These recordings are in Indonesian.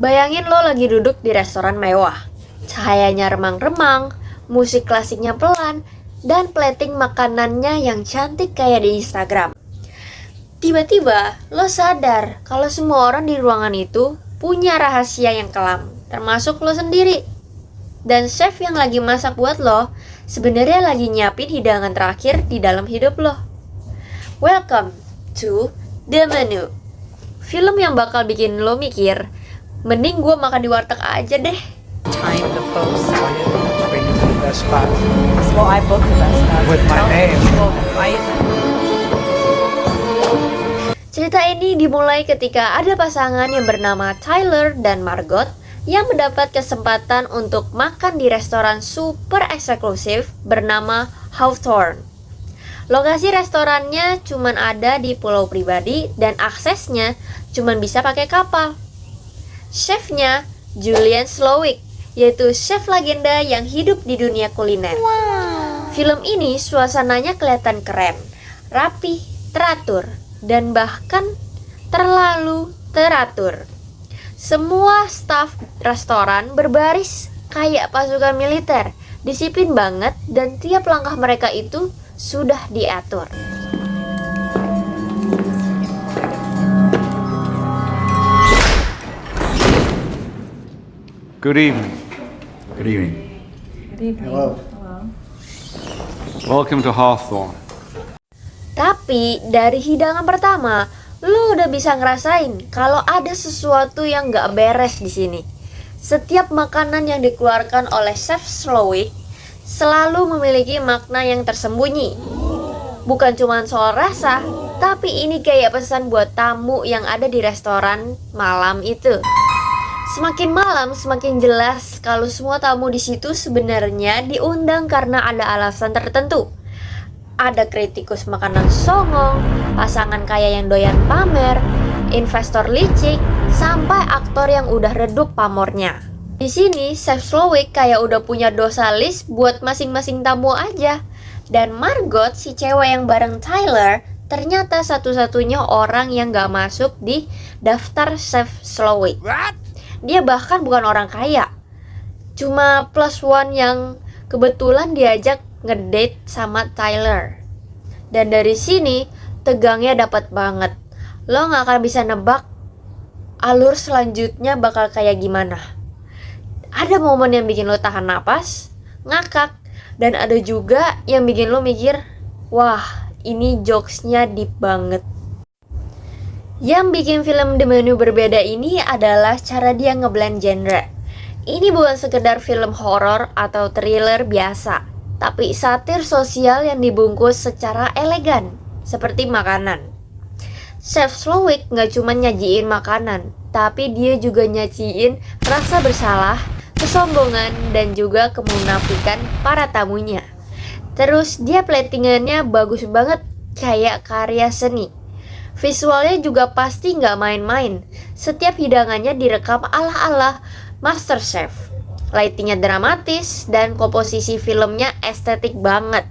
Bayangin lo lagi duduk di restoran mewah. Cahayanya remang-remang, musik klasiknya pelan, dan plating makanannya yang cantik kayak di Instagram. Tiba-tiba lo sadar kalau semua orang di ruangan itu punya rahasia yang kelam, termasuk lo sendiri. Dan chef yang lagi masak buat lo sebenarnya lagi nyiapin hidangan terakhir di dalam hidup lo. Welcome to The Menu. Film yang bakal bikin lo mikir, mending gue makan di warteg aja deh. Time to post. Bring you to the best spot Well, I booked the best spot. with my name. Well, why is it? Cerita ini dimulai ketika ada pasangan yang bernama Tyler dan Margot yang mendapat kesempatan untuk makan di restoran super eksklusif bernama Hawthorne. Lokasi restorannya cuma ada di pulau pribadi dan aksesnya cuma bisa pakai kapal. Chefnya Julian Slowik, yaitu chef legenda yang hidup di dunia kuliner. Film ini suasananya kelihatan keren, rapi, teratur, dan bahkan terlalu teratur. Semua staf restoran berbaris kayak pasukan militer, disiplin banget, dan tiap langkah mereka itu sudah diatur. Good evening. Good evening. Good evening. Hello. Welcome to Hawthorne. Tapi dari hidangan pertama, lu udah bisa ngerasain kalau ada sesuatu yang gak beres di sini. Setiap makanan yang dikeluarkan oleh Chef Slowik selalu memiliki makna yang tersembunyi. Bukan cuma soal rasa, tapi ini kayak pesan buat tamu yang ada di restoran malam itu. Semakin malam, semakin jelas kalau semua tamu di situ sebenarnya diundang karena ada alasan tertentu. Ada kritikus makanan songong, pasangan kaya yang doyan pamer, investor licik, sampai aktor yang udah redup pamornya. Di sini, Chef Slowik kayak udah punya dosa list buat masing-masing tamu aja. Dan Margot, si cewek yang bareng Tyler, ternyata satu-satunya orang yang gak masuk di daftar Chef Slowik. Dia bahkan bukan orang kaya, cuma plus one yang kebetulan diajak ngedate sama Tyler. Dan dari sini tegangnya dapat banget. Lo gak akan bisa nebak alur selanjutnya bakal kayak gimana. Ada momen yang bikin lo tahan napas, ngakak, dan ada juga yang bikin lo mikir, wah ini jokesnya deep banget. Yang bikin film The Menu berbeda ini adalah cara dia ngeblend genre. Ini bukan sekedar film horor atau thriller biasa, tapi satir sosial yang dibungkus secara elegan, seperti makanan. Chef Slowik gak cuma nyajiin makanan, tapi dia juga nyajiin rasa bersalah, kesombongan, dan juga kemunafikan para tamunya. Terus dia platingannya bagus banget, kayak karya seni. Visualnya juga pasti nggak main-main. Setiap hidangannya direkam ala-ala MasterChef. Lightingnya dramatis dan komposisi filmnya estetik banget.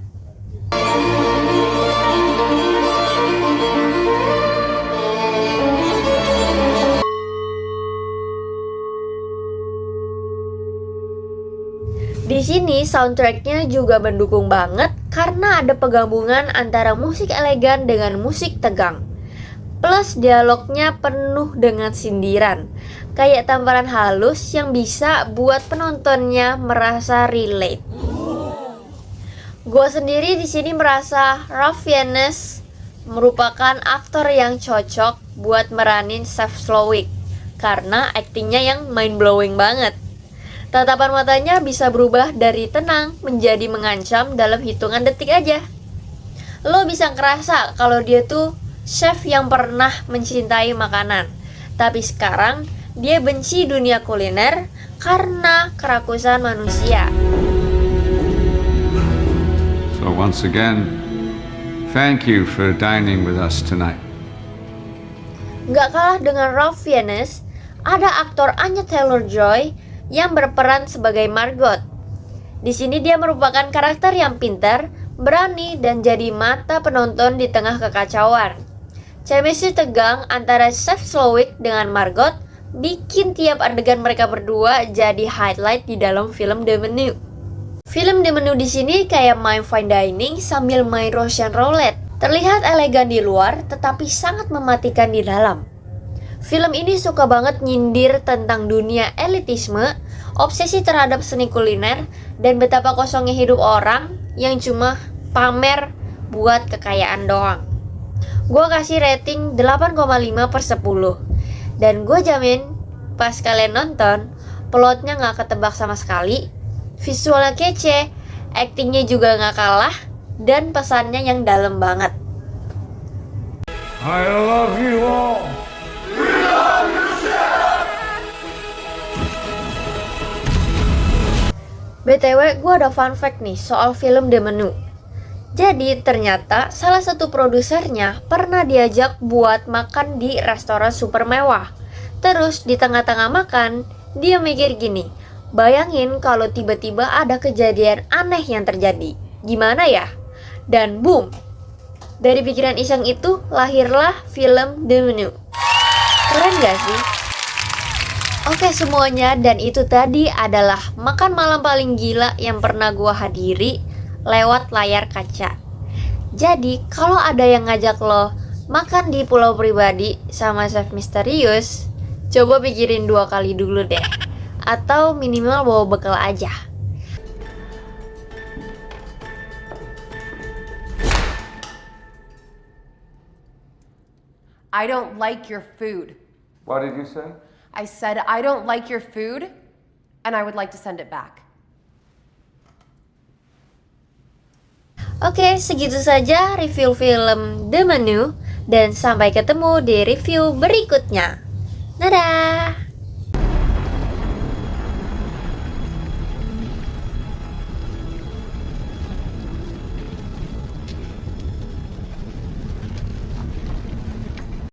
Di sini soundtracknya juga mendukung banget karena ada penggabungan antara musik elegan dengan musik tegang. Plus dialognya penuh dengan sindiran, kayak tamparan halus yang bisa buat penontonnya merasa relate. Gue sendiri di sini merasa Ralph Fiennes merupakan aktor yang cocok buat meranin Chef Slowik karena aktingnya yang mind blowing banget. Tatapan matanya bisa berubah dari tenang menjadi mengancam dalam hitungan detik aja. Lo bisa ngerasa kalau dia tuh chef yang pernah mencintai makanan, tapi sekarang dia benci dunia kuliner karena kerakusan manusia. So once again, thank you for dining with us tonight. Gak kalah dengan Ralph Fiennes, ada aktor Anya Taylor-Joy yang berperan sebagai Margot. Di sini dia merupakan karakter yang pintar, berani, dan jadi mata penonton di tengah kekacauan. Chemistry tegang antara Chef Slowik dengan Margot bikin tiap adegan mereka berdua jadi highlight di dalam film The Menu. Film The Menu di sini kayak main fine dining sambil main Russian roulette. Terlihat elegan di luar, tetapi sangat mematikan di dalam. Film ini suka banget nyindir tentang dunia elitisme, obsesi terhadap seni kuliner, dan betapa kosongnya hidup orang yang cuma pamer buat kekayaan doang. Gue kasih rating 8,5/10. Dan gue jamin pas kalian nonton, plotnya gak ketebak sama sekali, visualnya kece, aktingnya juga gak kalah, dan pesannya yang dalam banget. I love you all. BTW, gue ada fun fact nih soal film The Menu. Jadi ternyata salah satu produsernya pernah diajak buat makan di restoran super mewah. Terus di tengah-tengah makan, dia mikir gini, bayangin kalau tiba-tiba ada kejadian aneh yang terjadi. Gimana ya? Dan boom, dari pikiran iseng itu lahirlah film The Menu. Keren gak sih? Oke semuanya, dan itu tadi adalah makan malam paling gila yang pernah gua hadiri lewat layar kaca. Jadi kalau ada yang ngajak lo makan di pulau pribadi sama chef misterius, coba pikirin 2 kali dulu deh. Atau minimal bawa bekal aja. I don't like your food. What did you say? I said I don't like your food, and I would like to send it back. Oke, segitu saja review film The Menu, dan sampai ketemu di review berikutnya. Dadah!